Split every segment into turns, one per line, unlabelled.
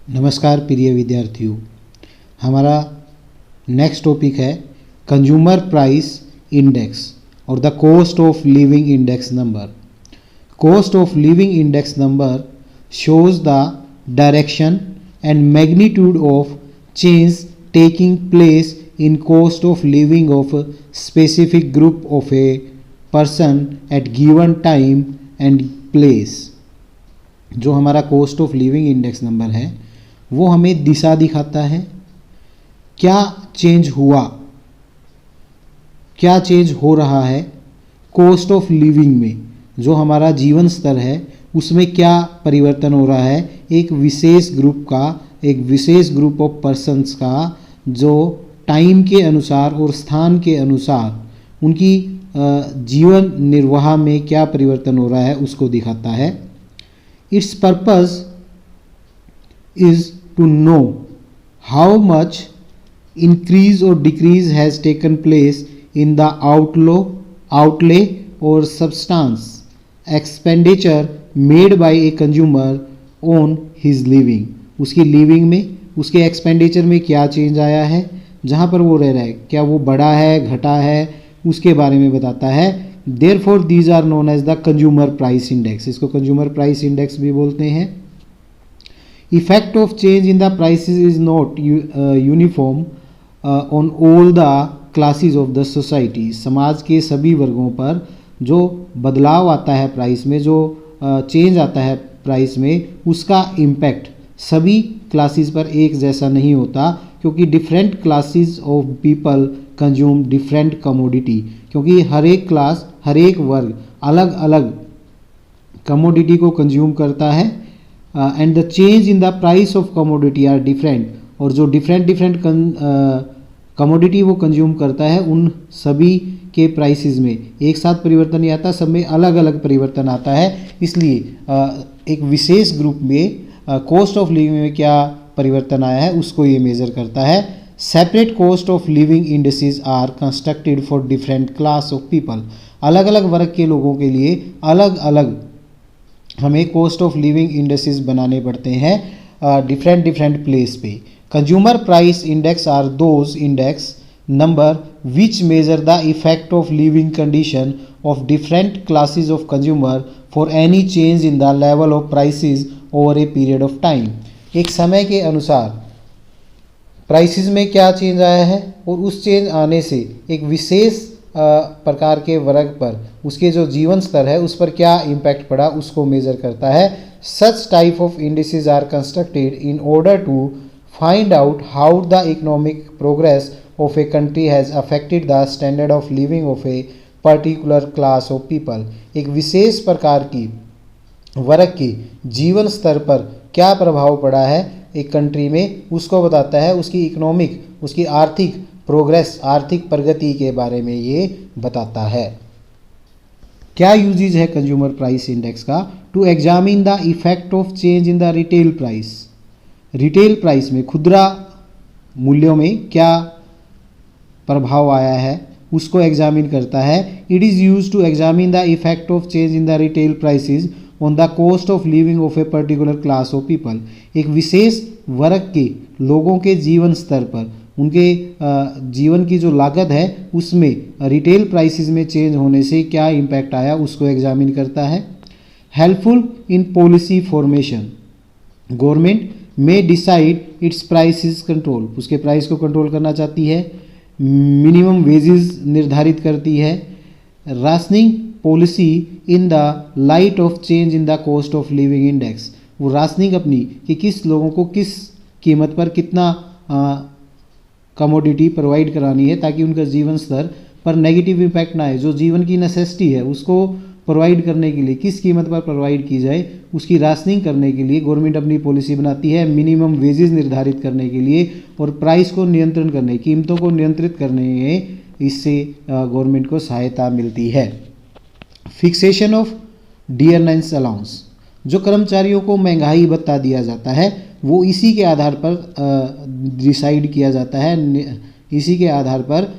नमस्कार प्रिय विद्यार्थियों, हमारा नेक्स्ट टॉपिक है कंज्यूमर प्राइस इंडेक्स और the cost of living index number. Cost of living index number shows the direction and magnitude of change taking place in cost of living of a specific group of a person at given time and place। जो हमारा cost of living index number है वो हमें दिशा दिखाता है, क्या change हुआ, क्या चेंज हो रहा है कॉस्ट ऑफ लिविंग में, जो हमारा जीवन स्तर है उसमें क्या परिवर्तन हो रहा है एक विशेष ग्रुप का, एक विशेष ग्रुप ऑफ पर्सन्स का, जो टाइम के अनुसार और स्थान के अनुसार उनकी जीवन निर्वाह में क्या परिवर्तन हो रहा है उसको दिखाता है। Its purpose is to know how much increase or decrease has taken place in the outlay or substance expenditure made by a consumer on his living। उसकी लिविंग में, उसके एक्सपेंडिचर में क्या चेंज आया है, जहाँ पर वो रह रहा है क्या वो बढ़ा है, घटा है, उसके बारे में बताता है। Therefore these are known as the consumer price index. इसको कंज्यूमर प्राइस इंडेक्स भी बोलते हैं। Effect of change in the prices is not uniform on all the classes of the society. समाज के सभी वर्गों पर जो बदलाव आता है प्राइस में, जो चेंज आता है प्राइस में, उसका इम्पैक्ट सभी क्लासेस पर एक जैसा नहीं होता, क्योंकि different classes of people consume different commodity. क्योंकि हर एक क्लास, हर एक वर्ग अलग अलग कमोडिटी को कंज्यूम करता है। And the change in the price of commodity are different. और जो डिफरेंट कमोडिटी वो कंज्यूम करता है उन सभी के प्राइसेस में एक साथ परिवर्तन नहीं आता, सब में अलग अलग परिवर्तन आता है। इसलिए एक विशेष ग्रुप में कॉस्ट ऑफ लिविंग में क्या परिवर्तन आया है उसको ये मेजर करता है। Separate cost of living indexes are constructed for different class of people. अलग अलग वर्ग के लोगों के लिए अलग अलग हमें कॉस्ट ऑफ लिविंग इंडेक्सेस बनाने पड़ते हैं डिफरेंट प्लेस पे। Consumer price index are those index number which measure the effect of living condition of different classes of consumer for any change in the level of prices over a period of time। एक समय के अनुसार prices में क्या change आया है और उस चेंज आने से एक विशेष प्रकार के वर्ग पर उसके जो जीवन स्तर है उस पर क्या इम्पैक्ट पड़ा उसको मेजर करता है। Such type of indices are constructed in order to find out how the economic progress of a country has affected the standard of living of a particular class of people। एक विशेष प्रकार की वर्ग के जीवन स्तर पर क्या प्रभाव पड़ा है एक कंट्री में उसको बताता है। उसकी इकोनॉमिक, उसकी आर्थिक प्रोग्रेस, आर्थिक प्रगति के बारे में ये बताता है। क्या यूजेज है कंज्यूमर प्राइस इंडेक्स का? To examine the effect of change in the retail price. Retail price में, खुदरा मूल्यों में क्या प्रभाव आया है उसको एग्जामिन करता है। It is use to examine the effect of change in the retail prices on the cost of living of a particular class of people. एक विशेष वर्ग के लोगों के जीवन स्तर पर, उनके जीवन की जो लागत है उसमें रिटेल प्राइसेस में चेंज होने से क्या इम्पैक्ट आया उसको एग्जामिन करता है। Helpful in policy formation. Government में डिसाइड इट्स प्राइसेस कंट्रोल। उसके प्राइस को कंट्रोल करना चाहती है। मिनिमम वेजेस निर्धारित करती है। Rationing policy in the light of change in the cost of living index. वो राशनिंग अपनी कि किस लोगों को किस कीमत पर कितना कमोडिटी प्रोवाइड करानी है ताकि उनका जीवन स्तर पर नेगेटिव इम्पैक्ट ना आए। जो जीवन की नेसेसिटी है उसको प्रोवाइड करने के लिए किस कीमत पर प्रोवाइड की जाए उसकी राशनिंग करने के लिए गवर्नमेंट अपनी पॉलिसी बनाती है। मिनिमम वेजेस निर्धारित करने के लिए और प्राइस को नियंत्रण करने, कीमतों को नियंत्रित करने में इससे गवर्नमेंट को सहायता मिलती है। Fixation of dearness allowance. जो कर्मचारियों को महंगाई भत्ता दिया जाता है वो इसी के आधार पर डिसाइड किया जाता है, इसी के आधार पर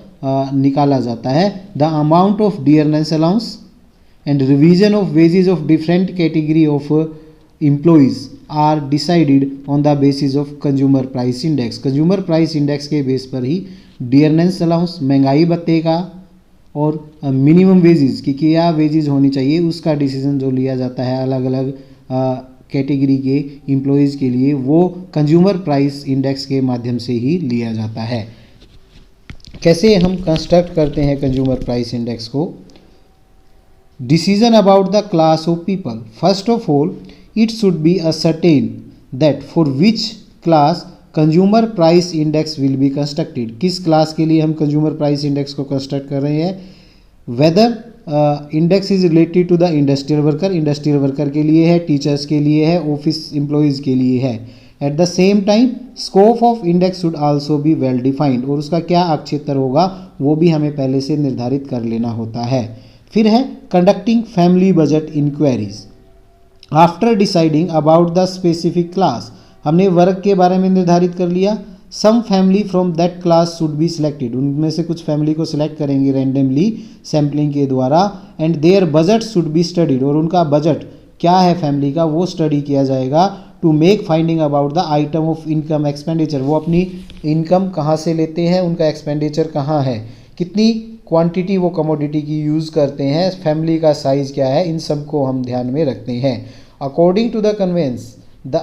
निकाला जाता है। The amount of dearness allowance and revision of wages of different category of employees are decided on the basis of consumer price index. Consumer price index के बेस पर ही डियरनेंस अलाउंस, महंगाई भत्ते का और मिनिमम वेजेस की क्या वेजेस होनी चाहिए उसका डिसीजन जो लिया जाता है अलग अलग कैटेगरी के एम्प्लॉयज़ के लिए, वो कंज्यूमर प्राइस इंडेक्स के माध्यम से ही लिया जाता है। कैसे हम कंस्ट्रक्ट करते हैं कंज्यूमर प्राइस इंडेक्स को? Decision about the class of people. First of all it should be ascertain that for which class consumer price index will be constructed. किस क्लास के लिए हम कंज्यूमर प्राइस इंडेक्स को कंस्ट्रक्ट कर रहे हैं? Whether index is related to the industrial worker, industrial worker के लिए है, टीचर्स के लिए है, ऑफिस एम्प्लॉयज़ के लिए है। At the same time scope of index should also be well defined, और उसका क्या क्षेत्र होगा वो भी हमें पहले से निर्धारित कर लेना होता है। फिर है conducting family budget inquiries. After deciding about the specific class, हमने वर्ग के बारे में निर्धारित कर लिया। Some family from that class should be selected, उनमें से कुछ फैमिली को सिलेक्ट करेंगे रैंडमली सैम्पलिंग के द्वारा। And their budget should be studied, और उनका बजट क्या है फैमिली का वो स्टडी किया जाएगा। To make finding about the item of income expenditure, वो अपनी इनकम कहाँ से लेते हैं, उनका एक्सपेंडिचर कहाँ है, कितनी क्वांटिटी वो कमोडिटी की यूज़ करते हैं, फैमिली का साइज़ क्या है, इन सब को हम ध्यान में रखते हैं। According to the convenience the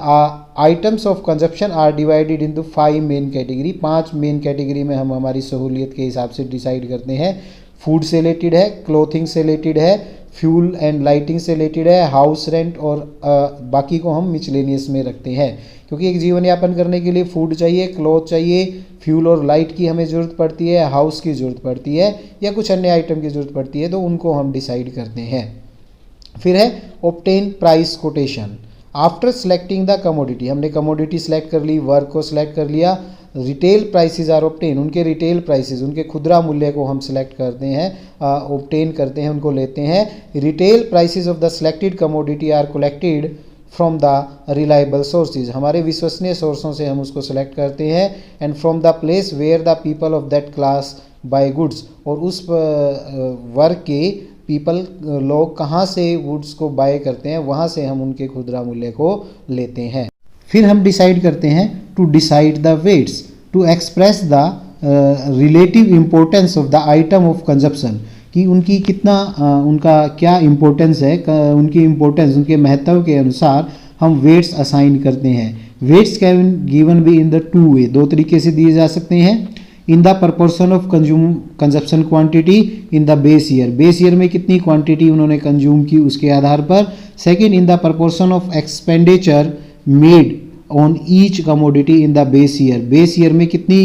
items of consumption are divided into 5 main category. 5 main category में हम हमारी सहूलियत के हिसाब से डिसाइड करते हैं। फूड से रिलेटेड है, क्लोथिंग से रिलेटेड है, फ्यूल एंड लाइटिंग से रिलेटेड है, हाउस रेंट, और बाकी को हम मिचलेनियस में रखते हैं, क्योंकि एक जीवन यापन करने के लिए फूड चाहिए, क्लॉथ चाहिए, फ्यूल और लाइट की हमें ज़रूरत पड़ती है, हाउस की ज़रूरत पड़ती है, या कुछ अन्य आइटम की ज़रूरत पड़ती है, तो उनको हम डिसाइड करते हैं। फिर है obtain price quotation. After selecting the commodity, हमने कमोडिटी सेलेक्ट कर ली, वर्क को सिलेक्ट कर लिया, रिटेल प्राइसेस आर ऑब्टेन, उनके रिटेल प्राइसेस, उनके खुदरा मूल्य को हम सिलेक्ट करते हैं, ऑब्टेन करते हैं, उनको लेते हैं। Retail prices of the selected commodity are collected from the reliable sources, हमारे विश्वसनीय सोर्सों से हम उसको सेलेक्ट करते हैं। And from the place where the people of that class buy goods, और उस वर्ग के पीपल लोग कहाँ से गुड्स को बाय करते हैं वहाँ से हम उनके खुदरा मूल्य को लेते हैं। फिर हम डिसाइड करते हैं to decide the weights to express the relative importance of the item of consumption, कि उनकी कितना उनका क्या इम्पोर्टेंस है, उनकी इम्पोर्टेंस, उनके महत्व के अनुसार हम वेट्स असाइन करते हैं। Weights can given be in the 2 way, 2 तरीके से दिए जा सकते हैं। In the proportion of consumption quantity in the base year, base year में कितनी क्वांटिटी उन्होंने कंज्यूम की उसके आधार पर। Second, in the proportion of expenditure made on each commodity in the base year, base year में कितनी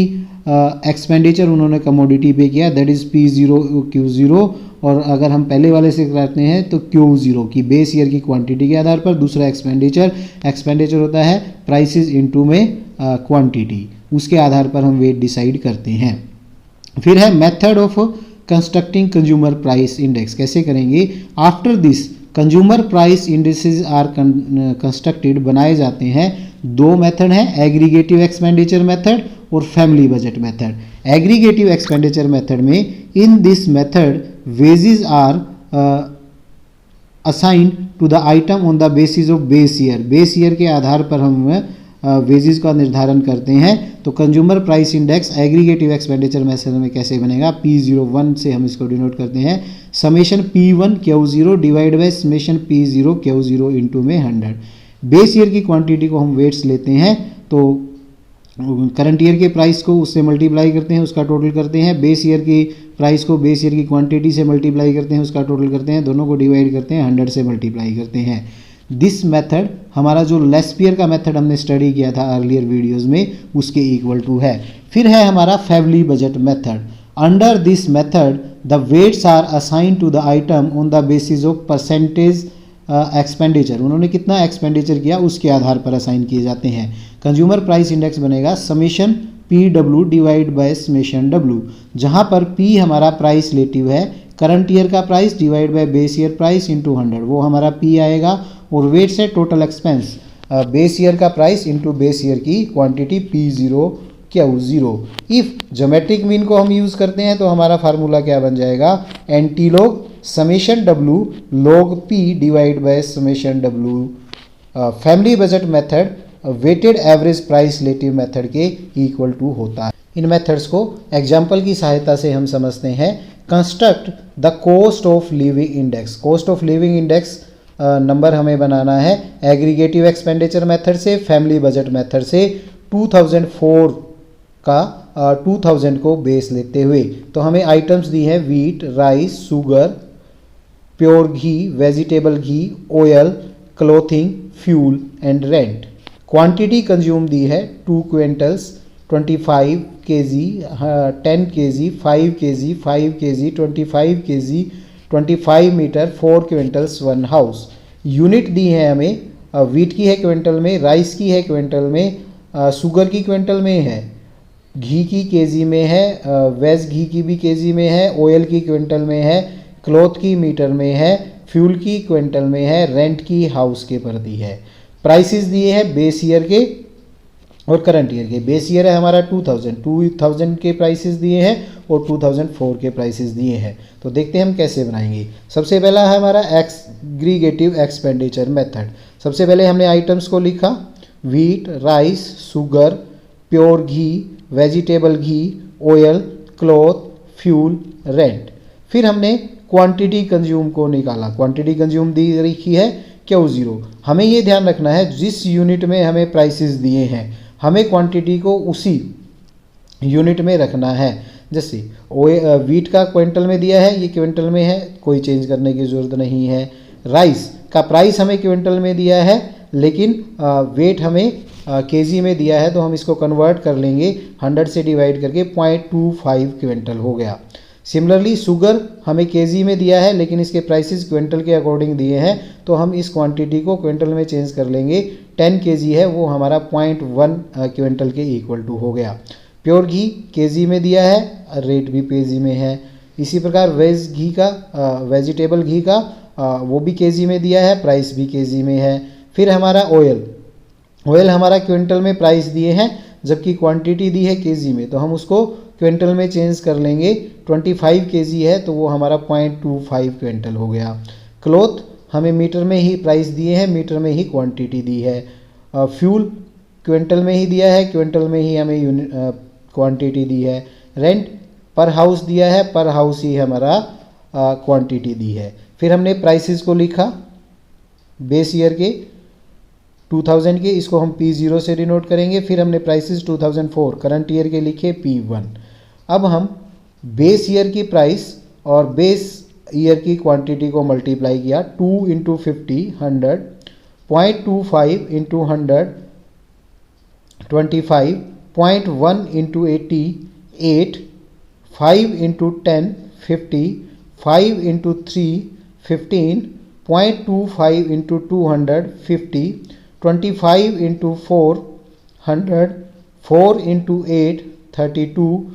एक्सपेंडिचर उन्होंने कमोडिटी पे किया, दैट इज़ P0 Q0। और अगर हम पहले वाले से करते हैं तो Q0 की बेस ईयर की क्वांटिटी के आधार पर। दूसरा एक्सपेंडिचर होता है प्राइसेस इनटू में क्वांटिटी, उसके आधार पर हम वेट डिसाइड करते हैं। फिर है method of constructing consumer price index, कैसे करेंगे? After this consumer price indexes are constructed, बनाए जाते हैं। 2 मेथड हैं, एग्रीगेटिव एक्सपेंडिचर मेथड और family budget method. Aggregative expenditure method में in this method weights are assigned to the item on the basis of base year, base year के आधार पर हम वेजेस का निर्धारण करते हैं। तो consumer price index aggregative expenditure method में कैसे बनेगा? P01 से हम इसको डिनोट करते हैं, summation P1 Q0 divide by summation P0 Q0 into में 100। बेस ईयर की क्वांटिटी को हम वेट्स लेते हैं, तो करंट ईयर के प्राइस को उससे मल्टीप्लाई करते हैं, उसका टोटल करते हैं। बेस ईयर की प्राइस को बेस ईयर की क्वांटिटी से मल्टीप्लाई करते हैं, उसका टोटल करते हैं। दोनों को डिवाइड करते हैं, 100 से मल्टीप्लाई करते हैं। दिस मेथड, हमारा जो लेस्पियर का मेथड हमने स्टडी किया था अर्लियर वीडियोस में, उसके इक्वल टू है। फिर है हमारा family budget method. Under this method the weights are assign to the item on the basis of percentage expenditure, उन्होंने कितना एक्सपेंडिचर किया उसके आधार पर असाइन किए जाते हैं। कंज्यूमर प्राइस इंडेक्स बनेगा summation P W divide by summation W, जहाँ पर P हमारा प्राइस रिलेटिव है, करंट ईयर का price divide by base year price into 100, वो हमारा P आएगा। और वेट्स है टोटल एक्सपेंस, बेस ईयर का प्राइस इंटू बेस ईयर की quantity P0 Q0। If geometric mean को हम यूज़ करते हैं तो हमारा फार्मूला क्या बन जाएगा? Anti log summation W log P divide by summation W family budget method weighted average price relative method के इक्वल टू होता है। इन मेथड्स को एग्जाम्पल की सहायता से हम समझते हैं। Construct the cost of living index. Cost of living index number हमें बनाना है एग्रीगेटिव एक्सपेंडिचर मेथड से, फैमिली बजट मेथड से 2004 का 2000 को बेस लेते हुए। तो हमें आइटम्स दी हैं wheat, rice, sugar, pure ghee, vegetable ghee, oil, clothing, fuel and rent. Quantity consume दी है 2 quintals, 25 kg, 10 kg, 5 kg, 5 kg, 25 kg, 25 metre, 4 quintals 1 house. Unit दी है हमें वीट की है क्विंटल में, राइस की है क्विंटल में, शुगर की क्विंटल में है, घी की केजी में है, वेज घी की भी केजी में है, ऑयल की क्विंटल में है, क्लॉथ की मीटर में है, फ्यूल की क्विंटल में है, रेंट की हाउस के पर दी है। प्राइसेस दिए हैं बेस ईयर के और करंट ईयर के। बेस ईयर है हमारा 2000 के प्राइसेस दिए हैं और 2004 के प्राइसेस दिए हैं। तो देखते हैं हम कैसे बनाएंगे। सबसे पहला है हमारा एग्रीगेटिव एक्सपेंडिचर मेथड। सबसे पहले हमने आइटम्स को लिखा wheat, rice, sugar, pure ghee, vegetable ghee, oil, cloth, fuel, rent. फिर हमने क्वांटिटी कंज्यूम को निकाला। क्वांटिटी कंज्यूम दी रखी है Q0। हमें ये ध्यान रखना है जिस यूनिट में हमें प्राइसेस दिए हैं हमें क्वांटिटी को उसी यूनिट में रखना है। जैसे वीट का क्विंटल में दिया है, ये क्विंटल में है, कोई चेंज करने की ज़रूरत नहीं है। राइस का प्राइस हमें क्विंटल में दिया है लेकिन वेट हमें केजी में दिया है, तो हम इसको कन्वर्ट कर लेंगे 100 से डिवाइड करके 0.25 क्विंटल हो गया। सिमिलरली शुगर हमें केजी में दिया है लेकिन इसके प्राइसेस क्विंटल के अकॉर्डिंग दिए हैं, तो हम इस क्वांटिटी को क्विंटल में चेंज कर लेंगे। 10 केजी है वो हमारा 0.1 क्विंटल के इक्वल टू हो गया। प्योर घी केजी में दिया है, रेट भी केजी में है। इसी प्रकार वेज घी का वेजिटेबल घी का वो भी केजी में दिया है, प्राइस भी केजी में है। फिर हमारा ऑयल हमारा क्विंटल में प्राइस दिए हैं जबकि क्वांटिटी दी है केजी में, तो हम उसको क्विंटल में चेंज कर लेंगे। 25 केजी है तो वो हमारा 0.25 क्विंटल हो गया। क्लॉथ हमें मीटर में ही प्राइस दिए हैं, मीटर में ही क्वांटिटी दी है। फ्यूल क्विंटल में ही दिया है, क्विंटल में ही हमें यूनिट क्वांटिटी दी है। रेंट पर हाउस दिया है, पर हाउस ही हमारा क्वांटिटी दी है। फिर हमने प्राइसेस को लिखा बेस ईयर के 2000 के, इसको हम P0 से डिनोट करेंगे। फिर हमने प्राइसेस 2004 करंट ईयर के लिखे P1। अब हम बेस ईयर की प्राइस और बेस ईयर की क्वांटिटी को मल्टीप्लाई किया। 2 × 50 100, 0.25 × 100 25, 0.1 × 80 8, 5 × 10 50, 5 × 3 15, 0.25 × 200 50, 25 × 4 100, 4 × 8 32,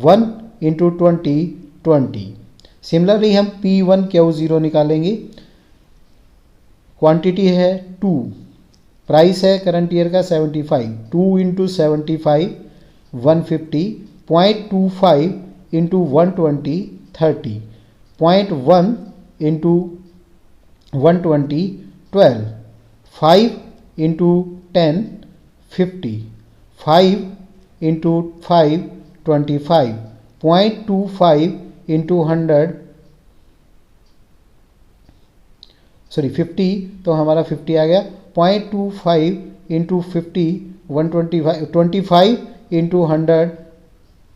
1 × 20 20। सिमिलरली हम P1 Q0 निकालेंगे। क्वांटिटी है 2, प्राइस है करंट ईयर का 75, 2 × 75 150, 0.25 × 120 30, 0.1 × 120 12, 5 × 10 50, 5 × 5 25, 0.25 × 100 50, तो हमारा 50 आ गया। 0.25 × 50 125, 25 × 100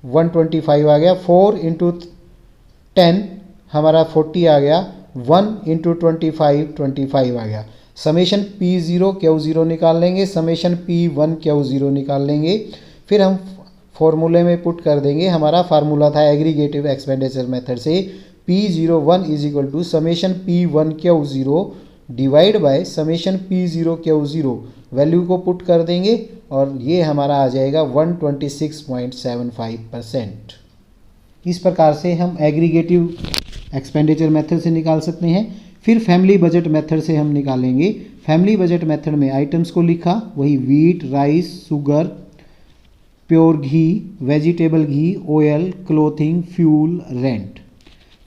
125 आ गया। 4 × 10 हमारा 40 आ गया। 1 × 25 25 आ गया। समेशन P0 Q0 निकाल लेंगे, समेशन P1 Q0 निकाल लेंगे। फिर हम फॉर्मूले में पुट कर देंगे। हमारा फार्मूला था एग्रीगेटिव एक्सपेंडिचर मेथड से P01 = summation P1 Q0 divide by summation P0 Q0। Value को पुट कर देंगे और ये हमारा आ जाएगा 126.75%। इस प्रकार से हम एग्रीगेटिव एक्सपेंडिचर मेथड से निकाल सकते हैं। फिर फैमिली बजट मेथड से हम निकालेंगे। फैमिली बजट मेथड में आइटम्स को लिखा, वही wheat, rice, sugar, pure ghee, vegetable ghee, oil, clothing, fuel, rent.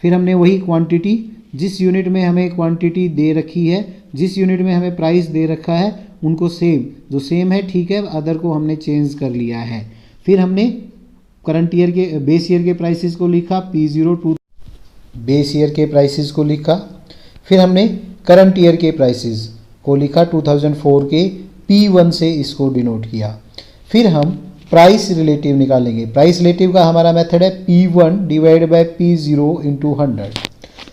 फिर हमने वही क्वांटिटी, जिस यूनिट में हमें क्वांटिटी दे रखी है, जिस यूनिट में हमें प्राइस दे रखा है, उनको सेम, जो सेम है ठीक है, अदर को हमने चेंज कर लिया है। फिर हमने करंट ईयर के बेस ईयर के प्राइसेस को लिखा, P02 बेस ईयर के प्राइसेस को लिखा। फिर हमने करंट ईयर के प्राइसेस को लिखा 2004 के P1 से इसको डिनोट किया। फिर हम प्राइस रिलेटिव निकालेंगे। प्राइस रिलेटिव का हमारा मेथड है P1 divide by P0 into 100।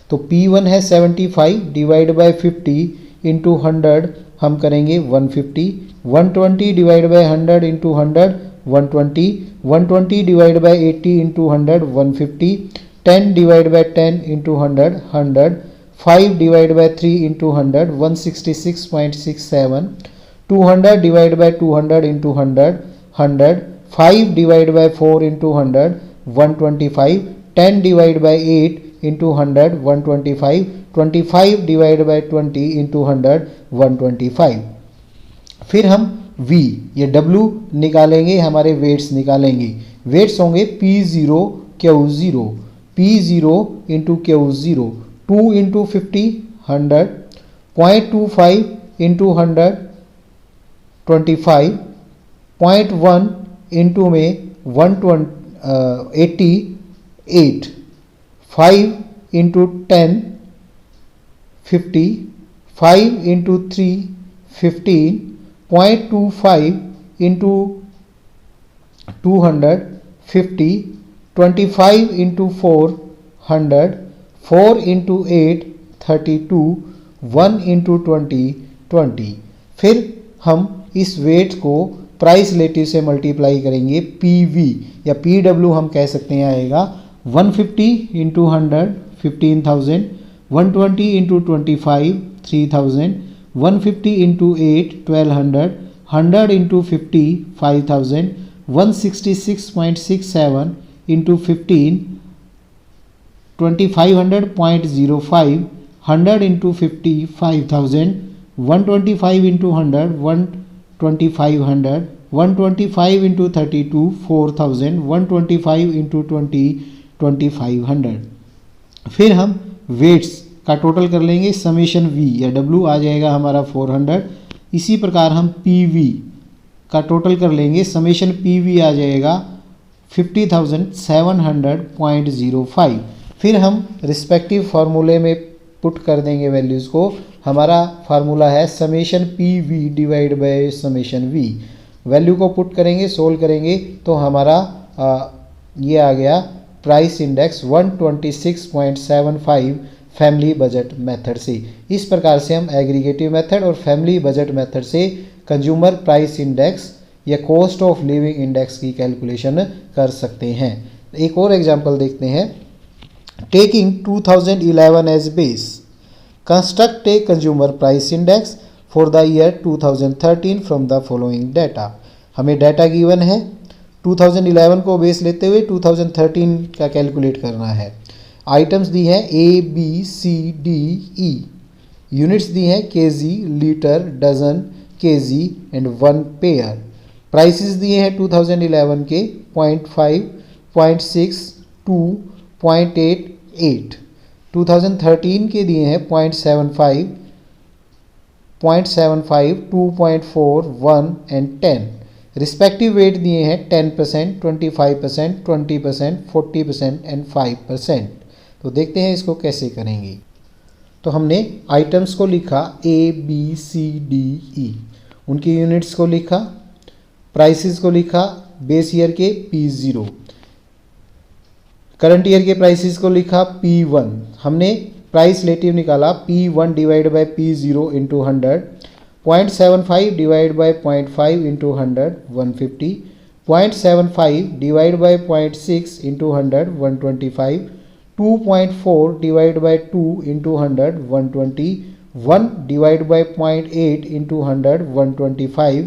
तो P1 है 75 डिवाइड बाय 50 इंटू 100 हम करेंगे 150। 120 divide by 100 into 100 120। 120 divide by 80 into 100 150। 10 divide bye 10 into 100 100। 5 divide by 3 into 100 166.67। 200 divide by 200 into 100 100। 5 divide by 4 into 100 125। 10 divide by 8 into 100 125। 25 divide by 20 into 100 125। फिर हम V या W निकालेंगे, हमारे weights निकालेंगे। Weights होंगे P0 Q0। P0 into Q0 2 into 50 100। 0.25 into 100 25। 0.1 into में 188। 5 into 10 50। 5 into 3 15। 0.25 into 200 50। 25 into 4 100। 4 into 8 32। 1 into 20 20। फिर हम इस वेट को प्राइस रिलेटिव से मल्टीप्लाई करेंगे, PV या PW हम कह सकते हैं आएगा 150 into 100 15,000। 120 into 25 3,000। 150 into 8 1200। 100 into 50 5,000। 166.67 into 15 2500.05। 100 into 50 5,000। 125 into 100 12500। 125 into 32 4,000। 125 into 20 2500। फिर हम वेट्स का टोटल कर लेंगे, समेशन V या W आ जाएगा हमारा 400। इसी प्रकार हम PV का टोटल कर लेंगे, समेशन PV आ जाएगा 50,700.05। फिर हम रिस्पेक्टिव फार्मूले में पुट कर देंगे वैल्यूज़ को। हमारा फार्मूला है summation PV divide by summation V। Value को पुट करेंगे, सोल्व करेंगे तो हमारा ये आ गया price index 126.75 family budget method से। इस प्रकार से हम एग्रीगेटिव मेथड और फैमिली बजट मेथड से कंज्यूमर प्राइस इंडेक्स या कॉस्ट ऑफ लिविंग इंडेक्स की कैलकुलेशन कर सकते हैं। एक और एग्जांपल देखते हैं। Taking 2011 as base, construct a consumer price index for the year 2013 from the following data. हमें डाटा गिवन है, 2011 को बेस लेते हुए 2013 का कैलकुलेट करना है। आइटम्स दी हैं ABCDE। यूनिट्स दी हैं kg, litre, dozen, kg and 1 pair. Prices दिए हैं 2011 के 0.5, 0.6, 2, 0.88। 2013 के दिए हैं 0.75, 2.4, 1 एंड 10। रिस्पेक्टिव वेट दिए हैं 10%, 25%, 20%, 40% एंड 5%। तो देखते हैं इसको कैसे करेंगे। तो हमने आइटम्स को लिखा ABCDE, उनकी यूनिट्स को लिखा, प्राइसेस को लिखा बेस ईयर के P0, करंट ईयर के प्राइसेस को लिखा P1। हमने प्राइस रिलेटिव निकाला P1 divide by P0 into 100। 0.75 divide by 0.5 into 100 150। 0.75 divide by 0.6 into 100 125। 2.4 divide by 2 into 100 120। 1 divide by 0.8 into 100 125।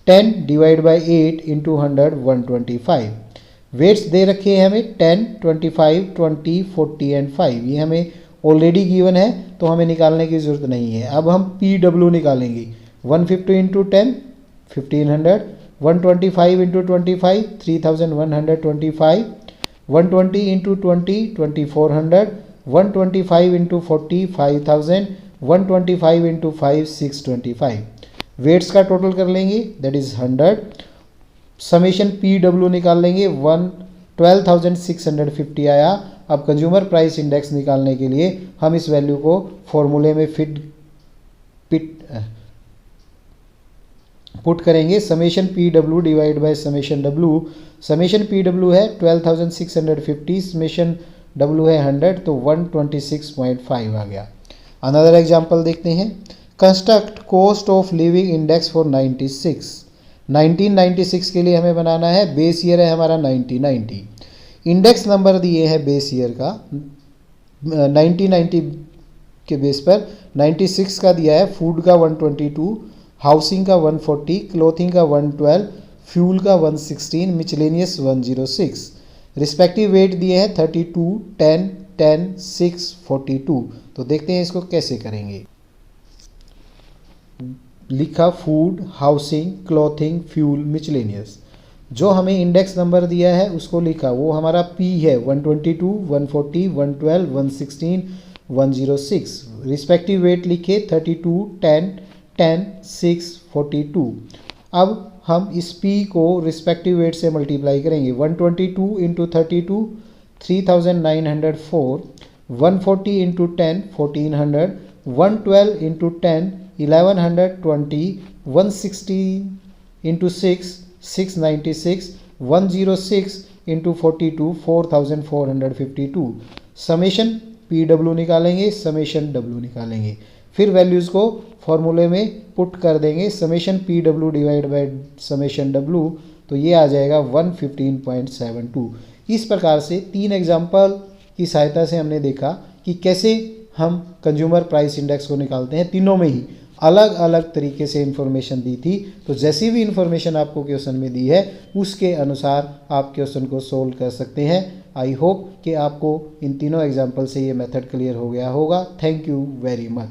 10 divide by 8 into 100 125। Weights दे रखे हैं हमें 10, 25, 20, 40 एंड 5। ये हमें ऑलरेडी गिवन है तो हमें निकालने की ज़रूरत नहीं है। अब हम PW निकालेंगे। 150 into 10 1500। 125 into 25 3125। 120 into 20 2400। 125 into 40 5000। 125 into 5 625। Weights का टोटल कर लेंगे, that is 100। Summation P W निकाल लेंगे, 12,650 आया। अब कंज्यूमर प्राइस इंडेक्स निकालने के लिए हम इस वैल्यू को फॉर्मूले में पुट करेंगे, summation P W divide by summation W. Summation P W है 12,650, समेशन डब्ल्यू है 100, तो 126.5 आ गया। अनदर एग्जांपल देखते हैं, construct cost of living index for 1996 के लिए हमें बनाना है, बेस ईयर है हमारा 1990, इंडेक्स नंबर दिए हैं बेस ईयर का 1990 के बेस पर 96 का दिया है, फूड का 122, हाउसिंग का 140, क्लोथिंग का 112, फ्यूल का 116, मिचलेनियस 106। रिस्पेक्टिव वेट दिए हैं 32, 10, 10, 6, 42। तो देखते हैं इसको कैसे करेंगे। लिखा फूड, हाउसिंग, क्लॉथिंग, फ्यूल, मिचलेनियस। जो हमें इंडेक्स नंबर दिया है उसको लिखा, वो हमारा P है 122, 140, 112, 116, 106। रिस्पेक्टिव वेट लिखे 32, 10, 10, 6, 42। अब हम इस P को रिस्पेक्टिव वेट से मल्टीप्लाई करेंगे, 122 into 32 3,904, 140 into 10 1400, 112 into 10 1120, 116 into 6 696, 106 into 42 4452। Summation P W निकालेंगे, समेशन डब्ल्यू निकालेंगे, फिर वैल्यूज़ को फॉर्मूले में पुट कर देंगे, summation P W divide by summation W, तो ये आ जाएगा 115.72। इस प्रकार से 3 एग्जाम्पल की सहायता से हमने देखा कि कैसे हम कंज्यूमर प्राइस इंडेक्स को निकालते हैं। तीनों में ही अलग अलग तरीके से इन्फॉर्मेशन दी थी, तो जैसी भी इन्फॉर्मेशन आपको क्वेश्चन में दी है उसके अनुसार आप क्वेश्चन को सोल्व कर सकते हैं। आई होप कि आपको इन तीनों एग्जाम्पल से ये मेथड क्लियर हो गया होगा। Thank you very much.